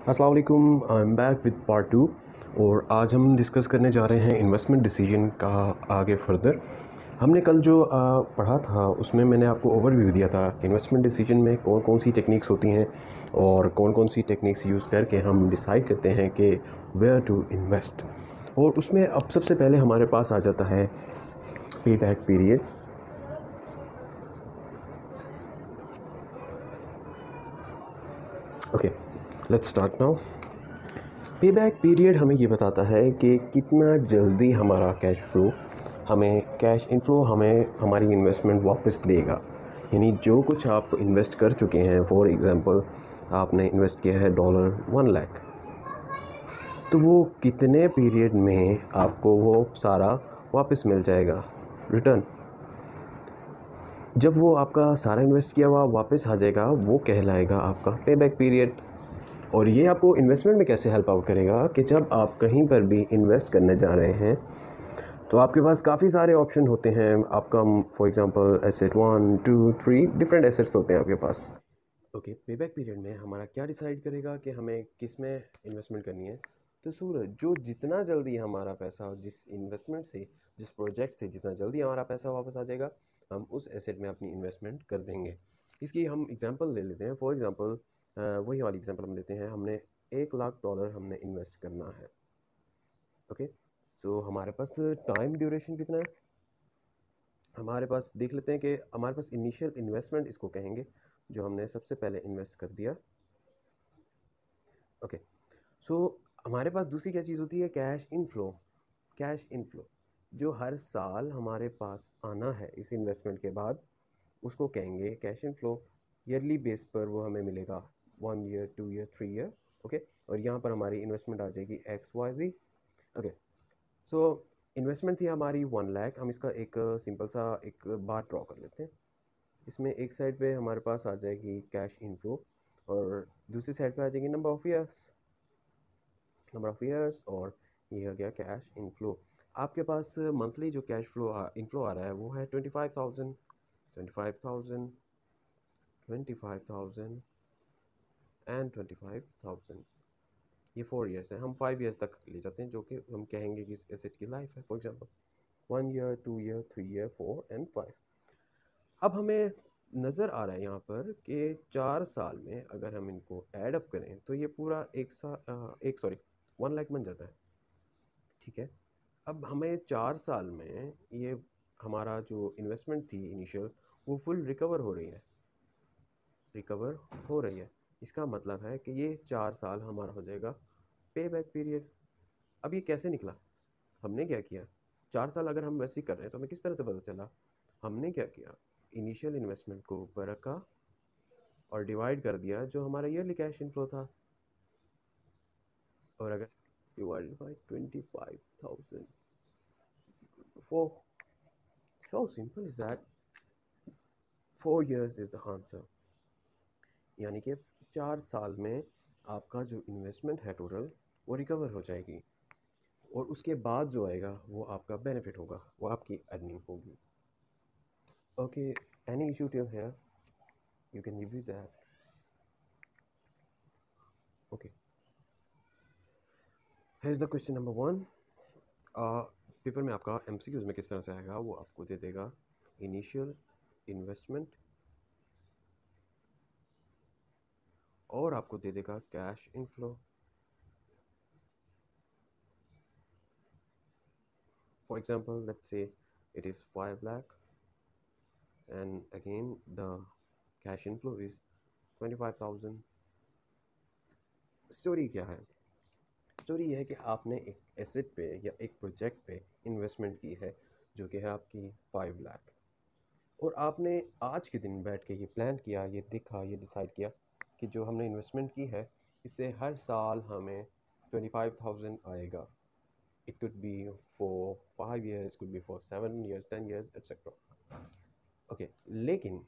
अस्सलाम वालेकुम, I am back with part 2। और आज हम डिस्कस करने जा रहे हैं इन्वेस्टमेंट डिसीजन का आगे फर्दर। हमने कल जो पढ़ा था उसमें मैंने आपको ओवरव्यू दिया था कि इन्वेस्टमेंट डिसीजन में कौन कौन सी टेक्निक्स होती हैं और कौन कौन सी टेक्निक्स यूज़ करके हम डिसाइड करते हैं कि वेयर टू इन्वेस्ट। और उसमें अब सबसे पहले हमारे पास आ जाता है पे back period. Okay, let's start now. पे बैक पीरियड हमें ये बताता है कि कितना जल्दी हमारा कैश इनफ्लो हमें हमारी इन्वेस्टमेंट वापस देगा। यानी जो कुछ आप इन्वेस्ट कर चुके हैं, फॉर एग्ज़ाम्पल आपने इन्वेस्ट किया है $1 लाख, तो वो कितने पीरियड में आपको वो सारा वापस मिल जाएगा रिटर्न। जब वो आपका सारा इन्वेस्ट किया हुआ वापस आ जाएगा, वो कहलाएगा आपका पे बैक पीरियड। और ये आपको इन्वेस्टमेंट में कैसे हेल्प आउट करेगा कि जब आप कहीं पर भी इन्वेस्ट करने जा रहे हैं तो आपके पास काफ़ी सारे ऑप्शन होते हैं। आपका for example asset 1 2 3 different assets होते हैं आपके पास। ओके, पेबैक पीरियड में हमारा क्या डिसाइड करेगा कि हमें किस में इन्वेस्टमेंट करनी है। तो सूरज, जो जितना जल्दी हमारा पैसा जिस इन्वेस्टमेंट से, जिस प्रोजेक्ट से जितना जल्दी हमारा पैसा वापस आ जाएगा, हम उस एसेट में अपनी इन्वेस्टमेंट कर देंगे। इसकी हम एग्जांपल ले लेते हैं। फॉर एग्जांपल वही वाली एग्जांपल हम लेते हैं। हमने $1 लाख हमने इन्वेस्ट करना है। ओके, सो हमारे पास टाइम ड्यूरेशन कितना है, हमारे पास देख लेते हैं कि हमारे पास इनिशियल इन्वेस्टमेंट इसको कहेंगे, जो हमने सबसे पहले इन्वेस्ट कर दिया। ओके, सो हमारे पास दूसरी क्या चीज़ होती है, कैश इनफ्लो। कैश इनफ्लो जो हर साल हमारे पास आना है इस इन्वेस्टमेंट के बाद, उसको कहेंगे कैश इनफ्लो। ईयरली बेस पर वो हमें मिलेगा 1 ईयर, 2 ईयर, 3 ईयर। ओके, और यहाँ पर हमारी इन्वेस्टमेंट आ जाएगी XYZ। ओके, सो इन्वेस्टमेंट थी हमारी 1 लाख। हम इसका एक सिंपल सा एक बार ड्रॉ कर लेते हैं। इसमें एक साइड पे हमारे पास आ जाएगी कैश इनफ्लो और दूसरी साइड पे आ जाएगी नंबर ऑफ ईयर्स और ये हो गया कैश इनफ्लो। आपके पास मंथली जो कैश फ्लो इनफ्लो आ रहा है वो है 25,000, 25,000, 25,000 एंड 25,000। ये 4 ईयर्स है। हम 5 ईयर्स तक ले जाते हैं, जो कि हम कहेंगे कि इस एसेट की लाइफ है। For example 1 year, 2 year, 3 year, 4 and 5। अब हमें नज़र आ रहा है यहाँ पर कि 4 साल में अगर हम इनको ऐड अप करें तो ये पूरा 1 लाख बन जाता है। ठीक है, अब हमें 4 साल में ये हमारा जो इन्वेस्टमेंट थी इनिशियल, वो फुल रिकवर हो रही है। इसका मतलब है कि ये 4 साल हमारा हो जाएगा पे बैक पीरियड। अब ये कैसे निकला, हमने क्या किया, 4 साल अगर हम वैसे ही कर रहे हैं तो हमें किस तरह से पता चला। हमने क्या किया, इनिशियल इन्वेस्टमेंट को ऊपर रखा और डिवाइड कर दिया जो हमारा ईयरली कैश इनफ्लो था। और अगर divided by 25,000, four, so simple is that, 4 years is the answer. यानी कि 4 साल में आपका जो इन्वेस्टमेंट है टोटल, वो रिकवर हो जाएगी और उसके बाद जो आएगा वो आपका बेनिफिट होगा, वो आपकी अर्निंग होगी। Okay, any issue till here, you can review that. Okay, here is the question number 1। Paper में आपका MCQs में किस तरह से आएगा, वो आपको दे देगा इनिशियल इन्वेस्टमेंट और आपको दे देगा cash inflow. For example let's say it is 5 lakh and again the cash inflow is 25,000। Story क्या है, स्टोरी ये है कि आपने एक एसेट पे या एक प्रोजेक्ट पे इन्वेस्टमेंट की है जो कि है आपकी 5 लाख। और आपने आज के दिन बैठ के ये प्लान किया, ये देखा, ये डिसाइड किया कि जो हमने इन्वेस्टमेंट की है इससे हर साल हमें 25,000 आएगा। It could be for 5 years, could be for 7 years, 10 years etcetera. Okay, लेकिन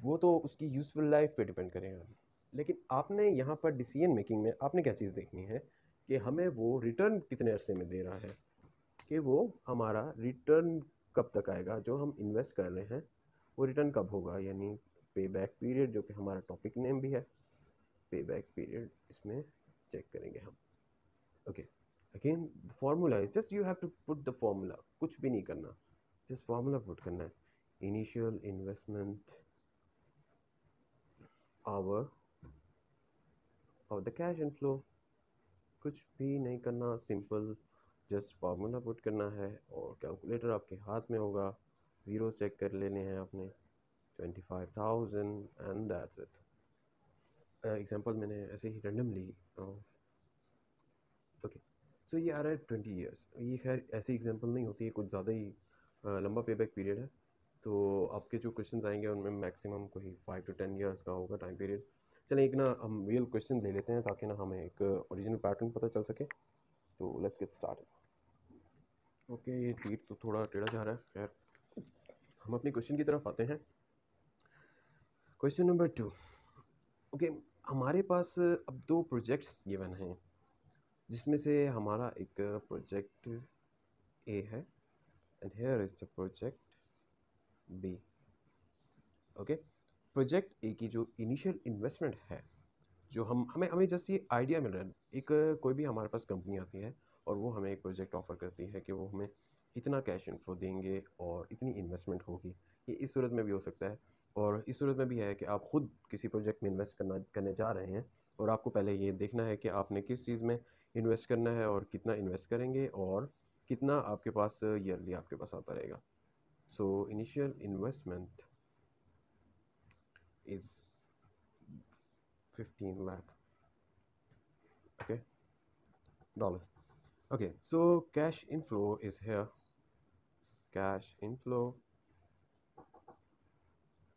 वो तो उसकी यूज़फुल लाइफ पे डिपेंड करेगा। लेकिन आपने यहाँ पर डिसीजन मेकिंग में आपने क्या चीज़ देखनी है कि हमें वो रिटर्न कितने अरसे में दे रहा है, कि वो हमारा रिटर्न कब तक आएगा, जो हम इन्वेस्ट कर रहे हैं वो रिटर्न कब होगा। यानी पे बैक पीरियड, जो कि हमारा टॉपिक नेम भी है, पे बैक पीरियड इसमें चेक करेंगे हम। Okay, again formula is just you have to put the formula, कुछ भी नहीं करना, जस्ट फार्मूला पुट करना है। इनिशियल इन्वेस्टमेंट आवर और द कैश इनफ्लो, कुछ भी नहीं करना, सिंपल जस्ट फार्मूला पुट करना है और कैलकुलेटर आपके हाथ में होगा, ज़ीरो चेक कर लेने हैं आपने, 25,000 एंड दैट्स इट। एग्जांपल मैंने ऐसे ही रैंडमली, ओके, सो ये आ रहा है 20 ईयर्स। ये खैर ऐसी एग्जांपल नहीं होती है, कुछ ज़्यादा ही लंबा पेबैक पीरियड है, तो आपके जो क्वेश्चंस आएंगे उनमें मैक्सिमम कोई 5 to 10 ईयर्स का होगा टाइम पीरियड। चलिए एक ना हम रियल क्वेश्चन ले लेते हैं ताकि ना हमें एक ओरिजिनल पैटर्न पता चल सके। तो लेट्स गेट स्टार्टेड। ओके, ये तीर तो थोड़ा टेढ़ा जा रहा है, खैर हम अपने क्वेश्चन की तरफ आते हैं। Question number 2। ओके, हमारे पास अब 2 प्रोजेक्ट्स गिवन हैं, जिसमें से हमारा एक प्रोजेक्ट ए है and here is the project B. Okay, project A की जो इनिशियल इन्वेस्टमेंट है, जो हमें हमें जस्ट ये आइडिया मिल रहा है, एक कोई भी हमारे पास कंपनी आती है और वो हमें एक प्रोजेक्ट ऑफर करती है कि वो हमें इतना कैश इनफ्लो देंगे और इतनी इन्वेस्टमेंट होगी। ये इस सूरत में भी हो सकता है और इस सूरत में भी है कि आप खुद किसी प्रोजेक्ट में इन्वेस्ट करने जा रहे हैं और आपको पहले ये देखना है कि आपने किस चीज़ में इन्वेस्ट करना है और कितना इन्वेस्ट करेंगे और कितना आपके पास ईयरली आपके पास आता रहेगा। सो initial investment is 15 lakh, okay, dollar. Okay, so cash inflow is here. Cash inflow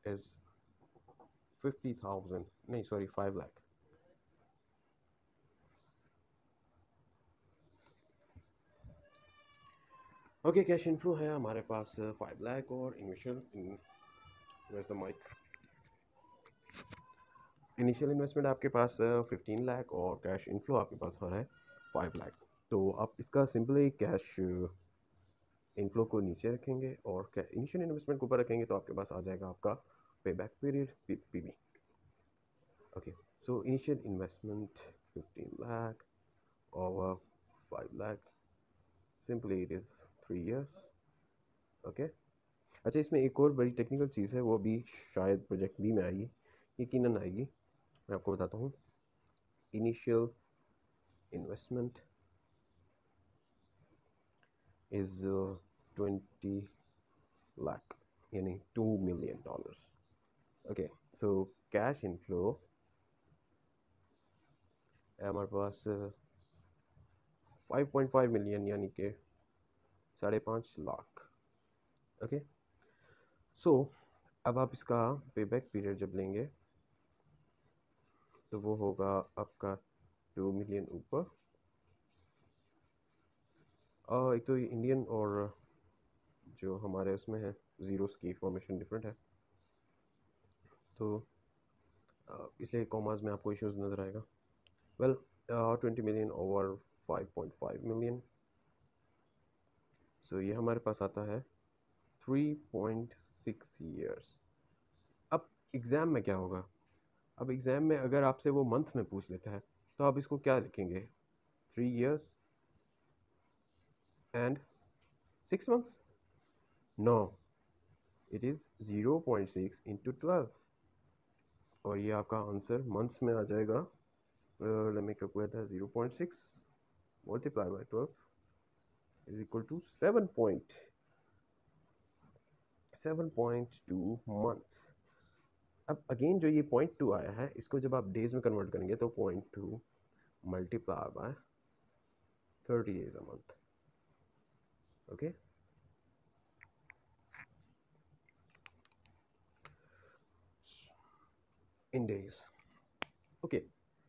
is 50,000, no, sorry, 5 lakh. Okay, cash inflow है हमारे पास 5 लाख और इनिशियल द माइक इनिशियल इन्वेस्टमेंट आपके पास 15 लाख और कैश इनफ्लो आपके पास आ रहा है 5 लाख। तो आप इसका सिंपली कैश इनफ्लो को नीचे रखेंगे और इनिशियल इन्वेस्टमेंट को ऊपर रखेंगे तो आपके पास आ जाएगा आपका pay back period PB. Okay, so initial investment 15 lakh over 5 lakh, simply it is 3 years. Okay, अच्छा इसमें एक और बड़ी टेक्निकल चीज़ है, वो भी शायद प्रोजेक्ट बी में आएगी, यकीनन आएगी, मैं आपको बताता हूँ। इनिशियल इन्वेस्टमेंट इज़ 20 लाख यानी $2 million। Okay, so cash inflow है हमारे पास 5.5 मिलियन यानी कि 5.5 लाख। ओके, सो अब आप इसका पेबैक पीरियड जब लेंगे तो वो होगा आपका 2 मिलियन ऊपर। एक तो इंडियन और जो हमारे उसमें है ज़ीरोस की फॉर्मेशन डिफरेंट है, तो इसलिए कॉमास में आपको इश्यूज नज़र आएगा। वेल 20 मिलियन ओवर 5.5 मिलियन, सो ये हमारे पास आता है 3.6 ईयर्स। अब एग्ज़ाम में क्या होगा, अब एग्ज़ाम में अगर आपसे वो मंथ में पूछ लेता है तो आप इसको क्या लिखेंगे, 3 years and 6 months? No, it is 0.6 into 12 और ये आपका आंसर मंथ्स में आ जाएगा। Let me calculate that, 0.6 multiplied by 12 is equal to 7.2 months। अब अगेन जो ये 0.2 आया है, इसको जब आप डेज में कन्वर्ट करेंगे तो 0.2 multiply by 30 days a month। Okay, in days. Okay,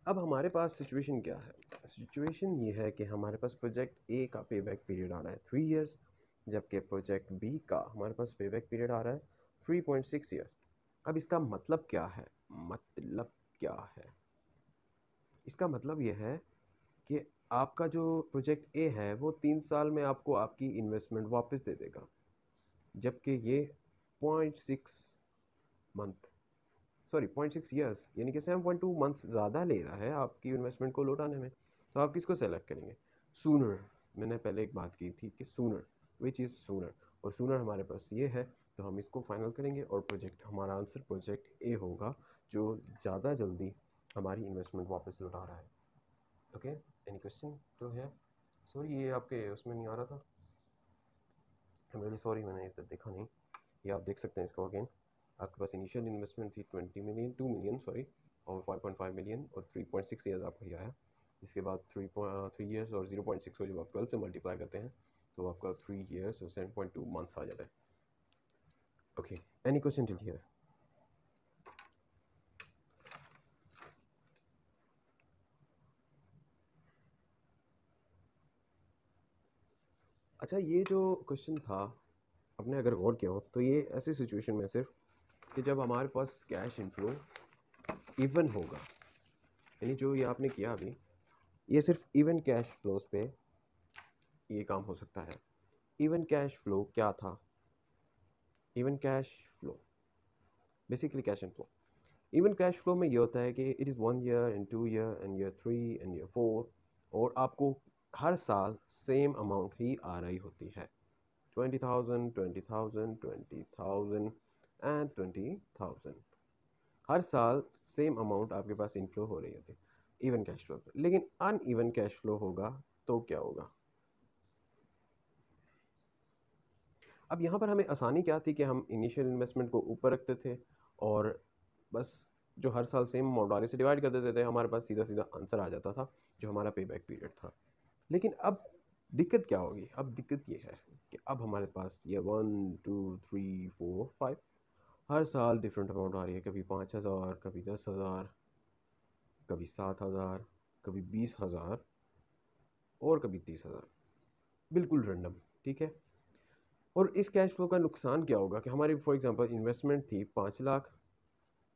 अब हमारे पास सिचुएशन क्या है, सिचुएशन ये है कि हमारे पास प्रोजेक्ट ए का पे बैक पीरियड आ रहा है 3 इयर्स, जबकि प्रोजेक्ट बी का हमारे पास पे बैक पीरियड आ रहा है 3.6 ईयर्स। अब इसका मतलब क्या है, मतलब क्या है, इसका मतलब ये है कि आपका जो प्रोजेक्ट ए है वो 3 साल में आपको आपकी इन्वेस्टमेंट वापस दे देगा, जबकि ये 0.6 मंथ सॉरी 0.6 ईयर्स, यानी कि 7.2 मंथ्स ज़्यादा ले रहा है आपकी इन्वेस्टमेंट को लौटाने में, तो आप किसको सेलेक्ट करेंगे? सूनर। मैंने पहले एक बात की थी कि सूनर, विच इज़ सूनर, और सूनर हमारे पास ये है, तो हम इसको फाइनल करेंगे और प्रोजेक्ट, हमारा आंसर प्रोजेक्ट ए होगा, जो ज़्यादा जल्दी हमारी इन्वेस्टमेंट वापस लौटा रहा है। ओके, एनी क्वेश्चन तो है? सॉरी ये आपके उसमें नहीं आ रहा था, आई एम रियली सॉरी, मैंने इधर देखा नहीं। ये आप देख सकते हैं इसको अगेन। आपके पास इनिशियल इन्वेस्टमेंट थी 20 मिलियन, 2 मिलियन सॉरी, और 5.5 मिलियन और 3.6 ईयर्स आपको ये आया। इसके बाद 3 ईयर्स और 0.6 को जब आप 12 से मल्टीप्लाई करते हैं तो आपका 3 ईयर्स और 7.2 मंथ्स आ जाता है। Okay, any question till here? अच्छा, ये जो क्वेश्चन था, आपने अगर गौर किया हो तो ये ऐसी सिचुएशन में सिर्फ कि जब हमारे पास कैश इनफ्लो इवन होगा, यानी जो ये आपने किया अभी, ये सिर्फ इवन कैश फ्लोज पे ये काम हो सकता है। इवन कैश फ्लो क्या था? Even cash flow basically cash inflow. Even cash flow में ये होता है कि it is 1 year and 2 year and year 3 and year 4, और आपको हर साल सेम अमाउंट ही आ रही होती है, 20,000 20,000 20,000 एंड 20,000, हर साल सेम अमाउंट आपके पास इनफ्लो हो रही होती है इवन कैश फ्लो। लेकिन अन इवन कैश फ्लो होगा तो क्या होगा? अब यहाँ पर हमें आसानी क्या थी कि हम इनिशियल इन्वेस्टमेंट को ऊपर रखते थे और बस जो हर साल सेम अमाउंट आ रही से डिवाइड कर देते थे, हमारे पास सीधा सीधा आंसर आ जाता था जो हमारा पे बैक पीरियड था। लेकिन अब दिक्कत क्या होगी? अब दिक्कत ये है कि अब हमारे पास ये 1 2 3 4 5 हर साल डिफरेंट अमाउंट आ रही है, कभी 5,000, कभी 10,000, कभी 7,000, कभी 20,000 और कभी 30,000, बिल्कुल रैंडम। ठीक है, और इस कैश फ्लो का नुकसान क्या होगा कि हमारी फॉर एग्जांपल इन्वेस्टमेंट थी 5 लाख,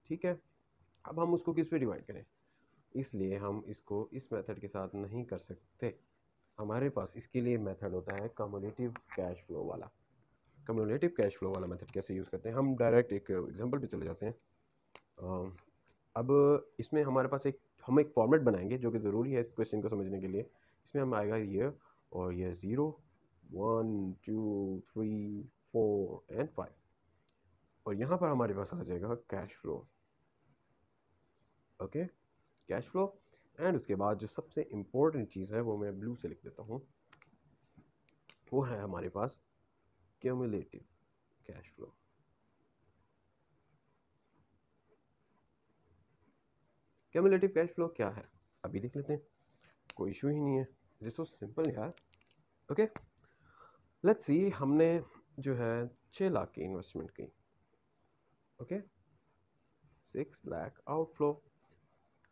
ठीक है, अब हम उसको किस पे डिवाइड करें? इसलिए हम इसको इस मेथड के साथ नहीं कर सकते। हमारे पास इसके लिए मेथड होता है कम्युलेटिव कैश फ्लो वाला। कम्युलेटिव कैश फ्लो वाला मेथड कैसे यूज़ करते हैं? हम डायरेक्ट एक एग्जांपल पे चले जाते हैं। अब इसमें हमारे पास हम एक फॉर्मेट बनाएंगे जो कि ज़रूरी है इस क्वेश्चन को समझने के लिए। इसमें हम आएगा ये और ये 0 1 2 3 4 एंड 5, और यहाँ पर हमारे पास आ जाएगा cash flow. Okay, cash flow, and उसके बाद जो सबसे इम्पोर्टेंट चीज़ है वो मैं ब्लू से लिख देता हूँ, वो है हमारे पास cumulative cash flow. Cumulative cash flow क्या है अभी देख लेते हैं, कोई इशू ही नहीं है, इट्स सो सिंपल यार। ओके, लेट्स सी, हमने जो है 6 लाख की इन्वेस्टमेंट की। Okay, 6 lakh outflow.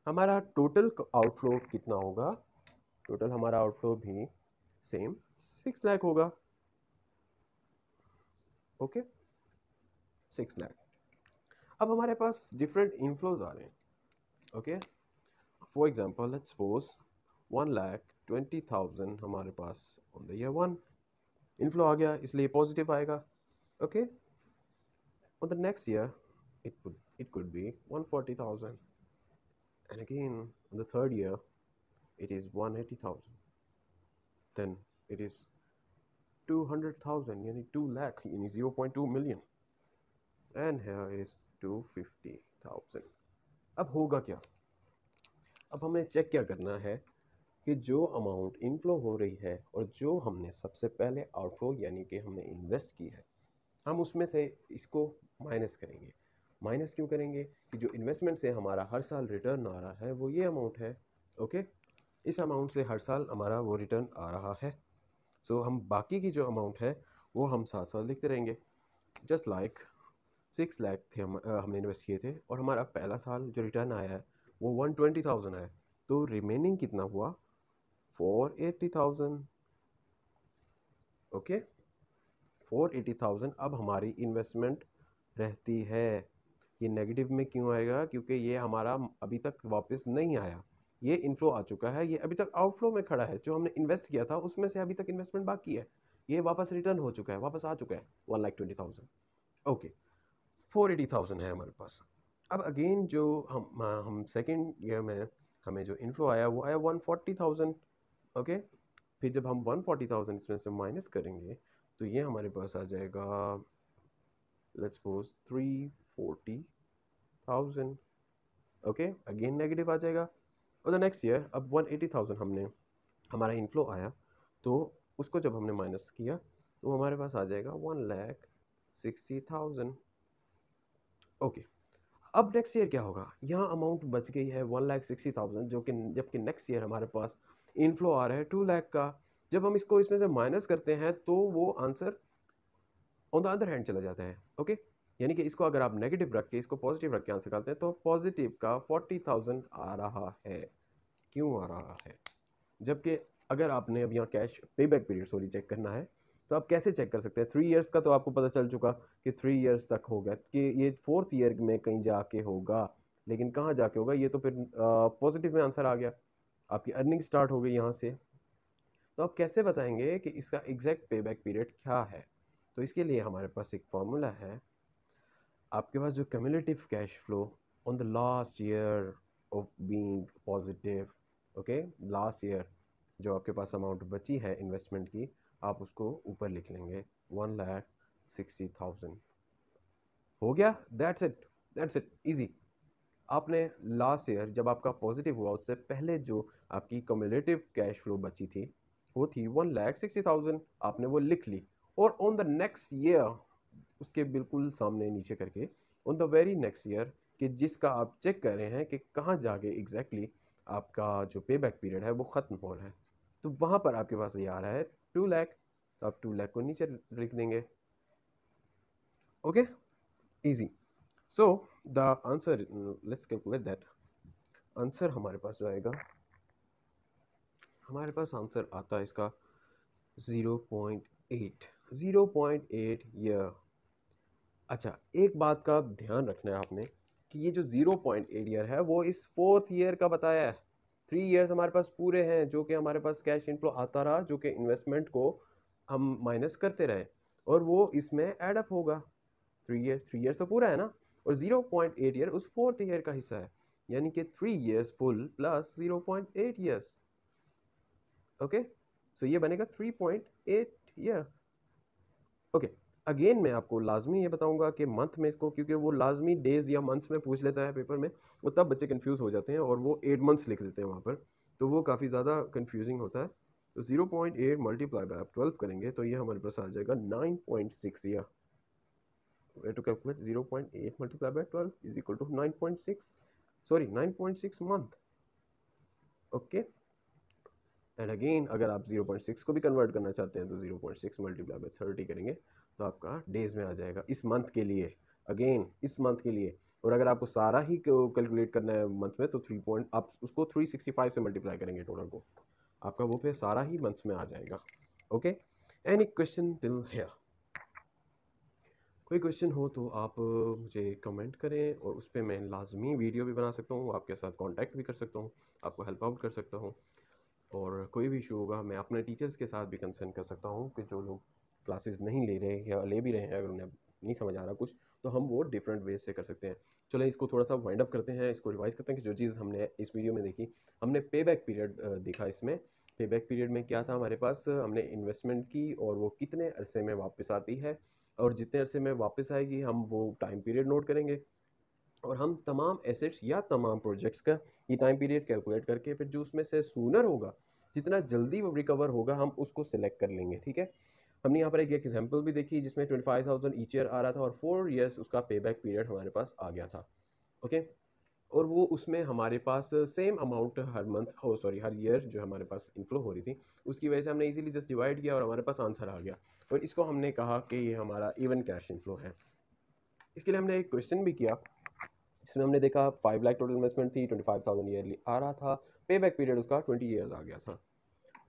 हमारा टोटल आउटफ्लो कितना होगा? टोटल हमारा आउटफ्लो भी सेम 6 लाख होगा। ओके, 6 लाख। अब हमारे पास डिफरेंट इनफ्लोज आ रहे हैं। Okay, for example let's suppose 1,20,000 हमारे पास ऑन द ईयर 1 इनफ्लो आ गया, इसलिए पॉजिटिव आएगा। Okay, on the next year it could be 140,000, and again on the third year it is 180,000, then it is 200,000 यानी 2 lakh यानी 0.2 million, and here is 250,000। अब होगा क्या? अब हमें चेक क्या करना है कि जो अमाउंट इनफ्लो हो रही है और जो हमने सबसे पहले आउटफ्लो यानी कि हमने इन्वेस्ट की है, हम उसमें से इसको माइनस करेंगे। माइनस क्यों करेंगे? कि जो इन्वेस्टमेंट से हमारा हर साल रिटर्न आ रहा है वो ये अमाउंट है। ओके, इस अमाउंट से हर साल हमारा वो रिटर्न आ रहा है, सो हम बाकी की जो अमाउंट है वो हम साथ साथ लिखते रहेंगे। जस्ट लाइक 6 लाख थे हमने इन्वेस्ट किए थे और हमारा पहला साल जो रिटर्न आया है वो 120,000 आया, तो रिमेनिंग कितना हुआ? 480,000। ओके, 480,000 अब हमारी इन्वेस्टमेंट रहती है। ये नेगेटिव में क्यों आएगा? क्योंकि ये हमारा अभी तक वापस नहीं आया, ये इनफ्लो आ चुका है, ये अभी तक आउटफ्लो में खड़ा है। जो हमने इन्वेस्ट किया था उसमें से अभी तक इन्वेस्टमेंट बाकी है, ये वापस रिटर्न हो चुका है, वापस आ चुका है 1,20,000। ओके, 480,000 है हमारे पास। अब अगेन जो हम सेकेंड ईयर में हमें जो इन्फ्लो आया वो आया 140,000। ओके, फिर जब हम 140,000 इसमें से माइनस करेंगे तो ये हमारे पास आ जाएगा, let's suppose 340,000। Okay, again negative आ जाएगा। और द नेक्स्ट ईयर अब 180,000 हमने हमारा इन्फ्लो आया, तो उसको जब हमने माइनस किया तो हमारे पास आ जाएगा 1,60,000। ओके, अब नेक्स्ट ईयर क्या होगा, यहाँ अमाउंट बच गई है 1,60,000, जो कि जबकि नेक्स्ट ईयर हमारे पास इनफ्लो आ रहा है 2 लाख का। जब हम इसको इसमें से माइनस करते हैं तो वो answer on the other hand चला जाता है। ओके, यानी कि इसको अगर आप नेगेटिव रख के इसको पॉजिटिव रख के आंसर निकालते हैं तो पॉजिटिव का 40,000 आ रहा है। क्यों आ रहा है? जबकि अगर आपने अब यहाँ कैश पे बैक पीरियड सॉरी चेक करना है तो आप कैसे चेक कर सकते हैं? 3 इयर्स का तो आपको पता चल चुका कि 3 इयर्स तक होगा, कि ये 4th ईयर में कहीं जाके होगा, लेकिन कहाँ जाके होगा ये तो फिर पॉजिटिव में आंसर आ गया, आपकी अर्निंग स्टार्ट हो गई यहाँ से। तो आप कैसे बताएंगे कि इसका एग्जैक्ट पे बैक पीरियड क्या है? तो इसके लिए हमारे पास एक फॉर्मूला है। आपके पास जो cumulative cash flow on the last year of being positive, okay, last year जो आपके पास अमाउंट बची है इन्वेस्टमेंट की, आप उसको ऊपर लिख लेंगे 1,60,000। हो गया, that's it, that's it, easy. आपने लास्ट ईयर जब आपका पॉजिटिव हुआ उससे पहले जो आपकी क्यूमुलेटिव कैश फ्लो बची थी वो थी 1,60,000, आपने वो लिख ली। और ऑन द नेक्स्ट ईयर उसके बिल्कुल सामने नीचे करके on the very next year कि जिसका आप चेक कर रहे हैं कि कहाँ जाके एग्जैक्टली आपका जो पे बैक पीरियड है वो ख़त्म हो रहा है, तो वहाँ पर आपके पास ये आ रहा है 2 लाख, तो आप 2 लाख को नीचे लिख देंगे। Okay, easy. So the answer, let's calculate that. Answer हमारे पास जो आएगा, हमारे पास आंसर आता है इसका 0.8, 0.8 ईयर। अच्छा, एक बात का ध्यान रखना है आपने कि ये जो 0.8 ईयर है वो इस 4th ईयर का बताया है। 3 ईयर्स हमारे पास पूरे हैं जो कि हमारे पास कैश इनफ्लो आता रहा, जो कि इन्वेस्टमेंट को हम माइनस करते रहे और वो इसमें ऐड अप होगा। 3 ईयर्स तो पूरा है ना, और 0.8 ईयर उस 4th ईयर का हिस्सा है, यानी कि 3 years full plus 0.8 years. Okay, so ये बनेगा 3.8 ईयर। ओके, अगेन मैं आपको लाजमी ये बताऊंगा कि मंथ में इसको, क्योंकि वो लाजमी डेज या मंथ्स में पूछ लेता है पेपर में, वो तब बच्चे कंफ्यूज हो जाते हैं और वो 8 मंथ्स लिख देते हैं वहाँ पर, तो वो काफ़ी ज़्यादा कंफ्यूजिंग होता है। तो 0.8 मल्टीप्लाई बाय आप 12 करेंगे तो ये हमारे पास आ जाएगा 9.6 year. Way to calculate 0.8 multiply by 12 is equal to 9.6, sorry 9.6 month. Okay, and again अगर आप 0.6 को भी कन्वर्ट करना चाहते हैं तो 0.6 मल्टीप्लाई बाय 30 करेंगे तो आपका डेज में आ जाएगा इस मंथ के लिए, अगेन इस मंथ के लिए। और अगर आपको सारा ही कैलकुलेट करना है मंथ में तो 3 पॉइंट आप उसको 365 से मल्टीप्लाई करेंगे टोटल को, आपका वो फिर सारा ही मंथ में आ जाएगा। Okay, any question till here? कोई क्वेश्चन हो तो आप मुझे कमेंट करें और उस पर मैं लाजमी वीडियो भी बना सकता हूँ, आपके साथ कांटेक्ट भी कर सकता हूँ, आपको हेल्प आउट कर सकता हूँ। और कोई भी इशू होगा मैं अपने टीचर्स के साथ भी कंसर्न कर सकता हूँ कि जो लोग क्लासेस नहीं ले रहे या ले भी रहे हैं, अगर उन्हें नहीं समझ आ रहा कुछ, तो हम वो डिफरेंट वेज से कर सकते हैं। चलो इसको थोड़ा सा वाइंड अप करते हैं, इसको रिवाइज करते हैं कि जो चीज़ हमने इस वीडियो में देखी, हमने पे बैक पीरियड देखा। इसमें पे बैक पीरियड में क्या था हमारे पास, हमने इन्वेस्टमेंट की और वो कितने अरसे में वापस आती है, और जितने अरसे में वापस आएगी हम वो टाइम पीरियड नोट करेंगे, और हम तमाम एसेट्स या तमाम प्रोजेक्ट्स का ये टाइम पीरियड कैलकुलेट करके फिर जो उसमें से सूनर होगा, जितना जल्दी वो रिकवर होगा, हम उसको सिलेक्ट कर लेंगे। ठीक है, हमने यहाँ पर एक एग्जांपल भी देखी जिसमें 25,000 ईच ईयर आ रहा था और 4 इयर्स उसका पे बैक पीरियड हमारे पास आ गया था। ओके, और वो उसमें हमारे पास सेम अमाउंट हर मंथ हो, सॉरी हर ईयर जो हमारे पास इनफ्लो हो रही थी, उसकी वजह से हमने इजीली जस्ट डिवाइड किया और हमारे पास आंसर आ गया, और इसको हमने कहा कि ये हमारा इवन कैश इनफ्लो है। इसके लिए हमने एक क्वेश्चन भी किया जिसमें हमने देखा 5 लाख टोटल इन्वेस्टमेंट थी, 25,000 ईयरली आ रहा था, पे बैक पीरियड उसका 20 ईयर्स आ गया था।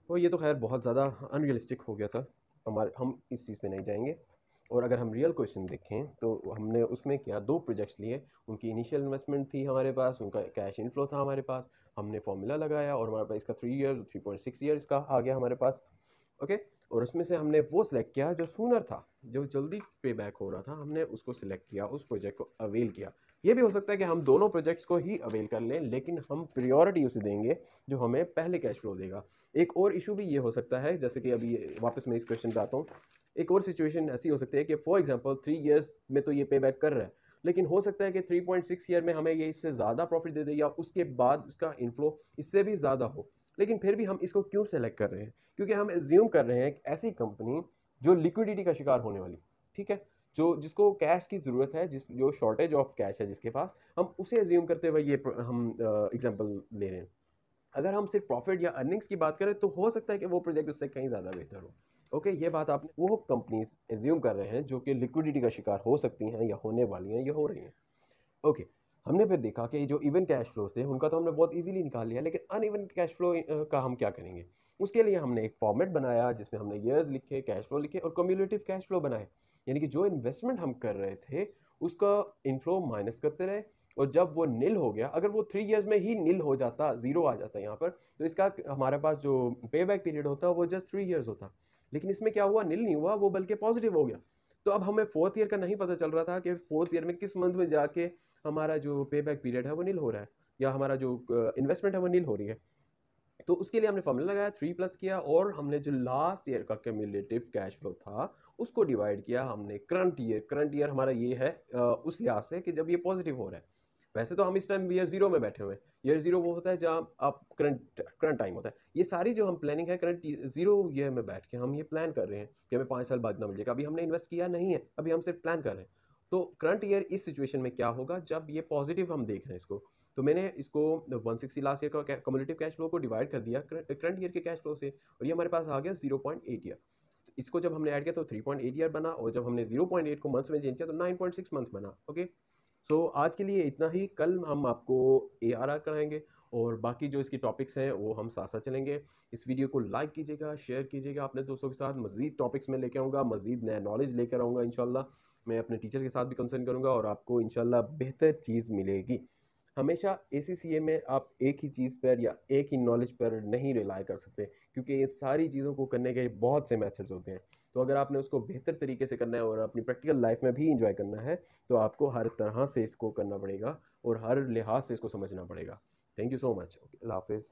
तो ये तो खैर बहुत ज़्यादा अनरियलिस्टिक हो गया था, हम इस चीज़ पे नहीं जाएंगे। और अगर हम रियल क्वेश्चन देखें तो हमने उसमें क्या, 2 प्रोजेक्ट्स लिए, उनकी इनिशियल इन्वेस्टमेंट थी हमारे पास, उनका कैश इनफ्लो था हमारे पास, हमने फॉर्मूला लगाया और हमारे पास इसका 3 ईयर 3.6 ईयर इसका आ गया हमारे पास। ओके, और उसमें से हमने वो सिलेक्ट किया जो सूनर था, जो जल्दी पे बैक हो रहा था, हमने उसको सिलेक्ट किया, उस प्रोजेक्ट को अवेल किया। ये भी हो सकता है कि हम दोनों प्रोजेक्ट्स को ही अवेल कर लें, लेकिन हम प्रायोरिटी उसे देंगे जो हमें पहले कैश फ्लो देगा। एक और इशू भी ये हो सकता है, जैसे कि अभी वापस मैं इस क्वेश्चन पे आता हूँ। एक और सिचुएशन ऐसी हो सकती है कि फॉर एग्जांपल 3 इयर्स में तो ये पे बैक कर रहा है, लेकिन हो सकता है कि 3.6 ईयर में हमें ये इससे ज़्यादा प्रॉफिट दे दे, या उसके बाद उसका इनफ्लो इससे भी ज़्यादा हो। लेकिन फिर भी हम इसको क्यों सेलेक्ट कर रहे हैं? क्योंकि हम एज्यूम कर रहे हैं एक ऐसी कंपनी जो लिक्विडिटी का शिकार होने वाली, ठीक है, जो जिसको कैश की ज़रूरत है, जो शॉर्टेज ऑफ कैश है जिसके पास, हम उसे एज्यूम करते हुए ये हम एग्जांपल ले रहे हैं। अगर हम सिर्फ प्रॉफिट या अर्निंग्स की बात करें तो हो सकता है कि वो प्रोजेक्ट उससे कहीं ज़्यादा बेहतर हो। ओके, ये बात आपने वो कंपनीज एज्यूम कर रहे हैं जो कि लिक्विडिटी का शिकार हो सकती हैं, या होने वाली हैं, या हो रही हैं। ओके, हमने फिर देखा कि जो इवन कैश फ्लोज थे उनका तो हमने बहुत इजीली निकाल लिया, लेकिन अनइवन कैश फ्लो का हम क्या करेंगे? उसके लिए हमने एक फॉर्मेट बनाया जिसमें हमने ईयर्स लिखे, कैश फ्लो लिखे और क्यूमुलेटिव कैश फ्लो बनाए। यानी कि जो इन्वेस्टमेंट हम कर रहे थे उसका इनफ्लो माइनस करते रहे, और जब वो नील हो गया, अगर वो 3 इयर्स में ही नील हो जाता, जीरो आ जाता यहाँ पर, तो इसका हमारे पास जो पे बैक पीरियड होता वो जस्ट 3 इयर्स होता। लेकिन इसमें क्या हुआ, नील नहीं हुआ, वो बल्कि पॉजिटिव हो गया। तो अब हमें फोर्थ ईयर का नहीं पता चल रहा था कि फोर्थ ईयर में किस मंथ में जाके हमारा जो पे बैक पीरियड है वो नील हो रहा है, या हमारा जो इन्वेस्टमेंट है वो नील हो रही है। तो उसके लिए हमने फॉर्मूला लगाया, 3 प्लस किया, और हमने जो लास्ट ईयर का क्यूमुलेटिव कैश फ्लो था उसको डिवाइड किया हमने करंट ईयर हमारा ये है उस लिहाज से कि जब ये पॉजिटिव हो रहा है। वैसे तो हम इस टाइम ईयर जीरो में बैठे हुए हैं। ईयर जीरो वो होता है जहाँ आप करंट टाइम होता है। ये सारी जो हम प्लानिंग है करंट जीरो ईयर में बैठ के हम ये प्लान कर रहे हैं कि हमें 5 साल बाद इतना मिल जाएगा। अभी हमने इन्वेस्ट किया नहीं है, अभी हम सिर्फ प्लान कर रहे हैं। तो करंट ईयर इस सिचुएशन में क्या होगा जब ये पॉजिटिव हम देख रहे हैं इसको। तो मैंने इसको 160 लास्ट ईयर का कम्युलेटिव कैश फ्लो को डिवाइड कर दिया करंट ईयर के कैश फ्लो से, और ये हमारे पास आ गया 0.8 ईयर। इसको जब हमने ऐड किया तो 3.8 ईयर बना, और जब हमने 0.8 को मंथ्स में चेंज किया तो 9.6 मंथ बना। ओके, सो आज के लिए इतना ही। कल हम आपको ARR कराएंगे, और बाकी जो इसकी टॉपिक्स हैं वो हम साथ साथ चलेंगे। इस वीडियो को लाइक कीजिएगा, शेयर कीजिएगा अपने दोस्तों के साथ। मज़ीद टॉपिक्स में लेकर आऊँगा, मज़ीद नया नॉलेज लेकर आऊँगा इंशाल्लाह। मैं अपने टीचर के साथ भी कंसर्न करूँगा, और आपको इंशाल्लाह बेहतर चीज़ मिलेगी। हमेशा ACCA में आप एक ही चीज़ पर या एक ही नॉलेज पर नहीं रिलाई कर सकते, क्योंकि ये सारी चीज़ों को करने के बहुत से मेथड्स होते हैं। तो अगर आपने उसको बेहतर तरीके से करना है और अपनी प्रैक्टिकल लाइफ में भी इंजॉय करना है, तो आपको हर तरह से इसको करना पड़ेगा और हर लिहाज से इसको समझना पड़ेगा। Thank you so much. अल्लाह हाफिज़।